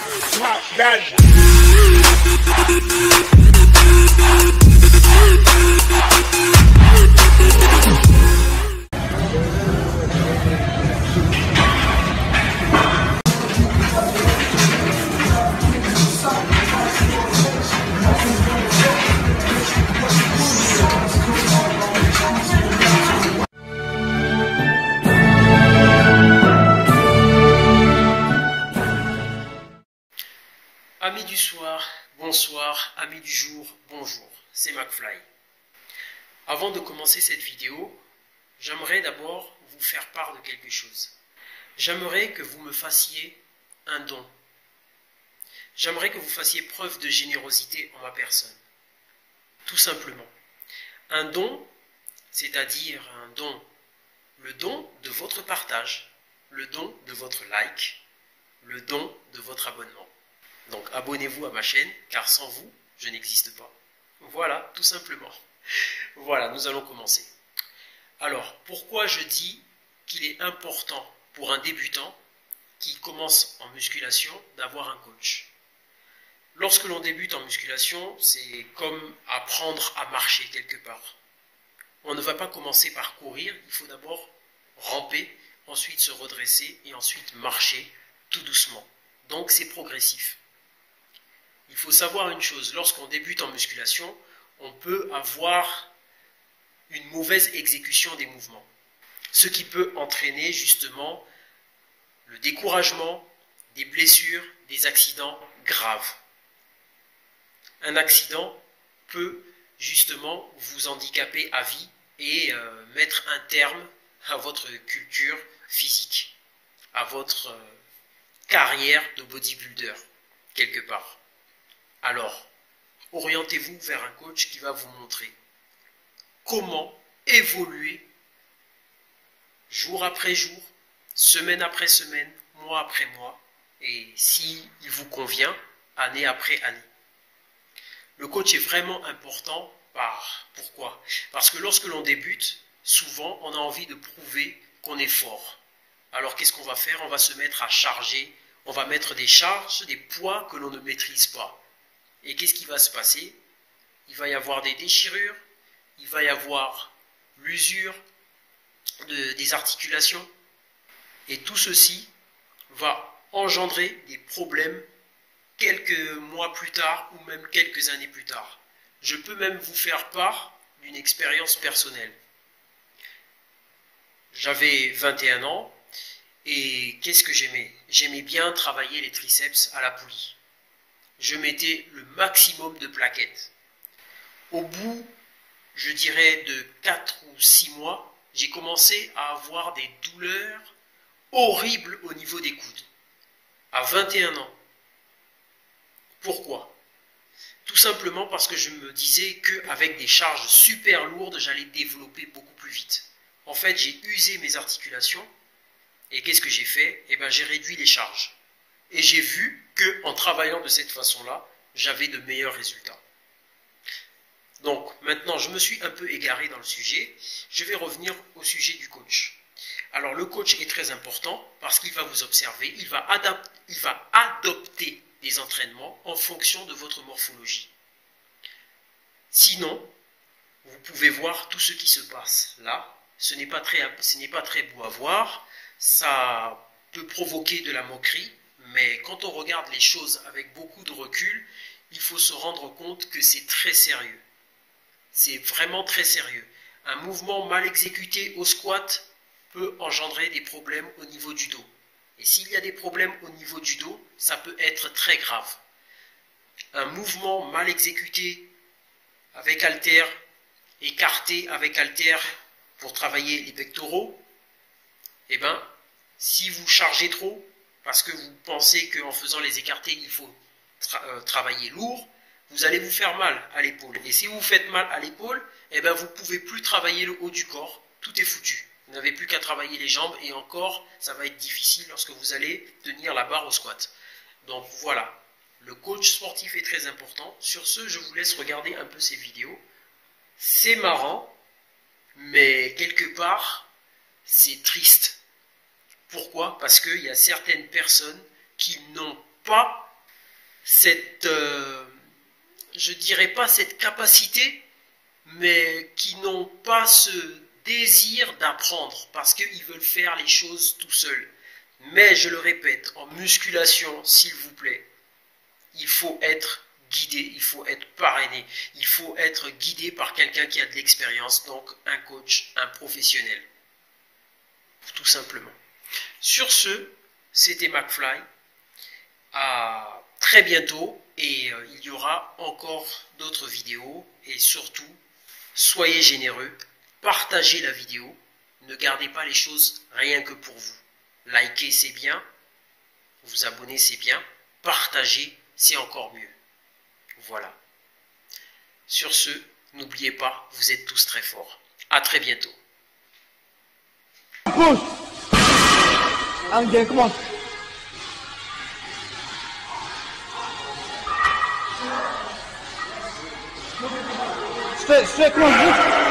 Top that. Amis du soir, bonsoir, amis du jour, bonjour, c'est McFly. Avant de commencer cette vidéo, j'aimerais d'abord vous faire part de quelque chose. J'aimerais que vous me fassiez un don. J'aimerais que vous fassiez preuve de générosité en ma personne. Tout simplement. Un don, c'est-à-dire un don, le don de votre partage, le don de votre like, le don de votre abonnement. Donc abonnez-vous à ma chaîne, car sans vous, je n'existe pas. Voilà, tout simplement. Voilà, nous allons commencer. Alors, pourquoi je dis qu'il est important pour un débutant qui commence en musculation d'avoir un coach? Lorsque l'on débute en musculation, c'est comme apprendre à marcher quelque part. On ne va pas commencer par courir, il faut d'abord ramper, ensuite se redresser et ensuite marcher tout doucement. Donc c'est progressif. Il faut savoir une chose, lorsqu'on débute en musculation, on peut avoir une mauvaise exécution des mouvements. Ce qui peut entraîner justement le découragement, des blessures, des accidents graves. Un accident peut justement vous handicaper à vie et mettre un terme à votre culture physique, à votre carrière de bodybuilder, quelque part. Alors, orientez-vous vers un coach qui va vous montrer comment évoluer jour après jour, semaine après semaine, mois après mois, et s'il vous convient, année après année. Le coach est vraiment important. Pourquoi? Parce que lorsque l'on débute, souvent on a envie de prouver qu'on est fort. Alors qu'est-ce qu'on va faire? On va se mettre à charger, on va mettre des charges, des poids que l'on ne maîtrise pas. Et qu'est-ce qui va se passer? Il va y avoir des déchirures, il va y avoir l'usure des articulations. Et tout ceci va engendrer des problèmes quelques mois plus tard ou même quelques années plus tard. Je peux même vous faire part d'une expérience personnelle. J'avais 21 ans et qu'est-ce que j'aimais? J'aimais bien travailler les triceps à la poulie. Je mettais le maximum de plaquettes. Au bout, je dirais, de 4 ou 6 mois, j'ai commencé à avoir des douleurs horribles au niveau des coudes. À 21 ans. Pourquoi? Tout simplement parce que je me disais qu'avec des charges super lourdes, j'allais développer beaucoup plus vite. En fait, j'ai usé mes articulations et qu'est-ce que j'ai fait? Eh bien, j'ai réduit les charges. Et j'ai vu qu'en travaillant de cette façon-là, j'avais de meilleurs résultats. Donc, maintenant, je me suis un peu égaré dans le sujet. Je vais revenir au sujet du coach. Alors, le coach est très important parce qu'il va vous observer, il va adopter des entraînements en fonction de votre morphologie. Sinon, vous pouvez voir tout ce qui se passe là. Ce n'est pas très beau à voir. Ça peut provoquer de la moquerie. Mais quand on regarde les choses avec beaucoup de recul, il faut se rendre compte que c'est très sérieux. C'est vraiment très sérieux. Un mouvement mal exécuté au squat peut engendrer des problèmes au niveau du dos. Et s'il y a des problèmes au niveau du dos, ça peut être très grave. Un mouvement mal exécuté avec haltère, écarté avec haltère pour travailler les pectoraux, eh bien, si vous chargez trop, parce que vous pensez qu'en faisant les écartés, il faut travailler lourd, vous allez vous faire mal à l'épaule. Et si vous vous faites mal à l'épaule, eh ben vous ne pouvez plus travailler le haut du corps, tout est foutu. Vous n'avez plus qu'à travailler les jambes et encore, ça va être difficile lorsque vous allez tenir la barre au squat. Donc voilà, le coach sportif est très important. Sur ce, je vous laisse regarder un peu ces vidéos. C'est marrant, mais quelque part, c'est triste. Pourquoi? Parce qu'il y a certaines personnes qui n'ont pas cette, je dirais pas cette capacité, mais qui n'ont pas ce désir d'apprendre parce qu'ils veulent faire les choses tout seuls. Mais je le répète, en musculation, s'il vous plaît, il faut être guidé, il faut être parrainé, il faut être guidé par quelqu'un qui a de l'expérience, donc un coach, un professionnel, tout simplement. Sur ce, c'était McFly. À très bientôt et il y aura encore d'autres vidéos et surtout, soyez généreux, partagez la vidéo, ne gardez pas les choses rien que pour vous. Likez, c'est bien, vous abonner, c'est bien, partagez, c'est encore mieux. Voilà. Sur ce, n'oubliez pas, vous êtes tous très forts. À très bientôt. Push. Angel, come on. Straight, come on.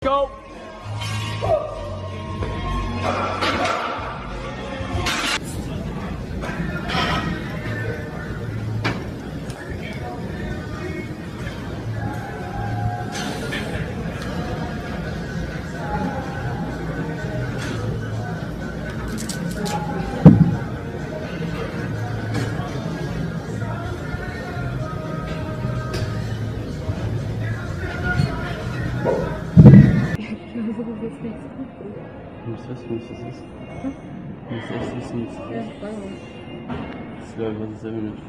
Go. C'est la 25 minutes.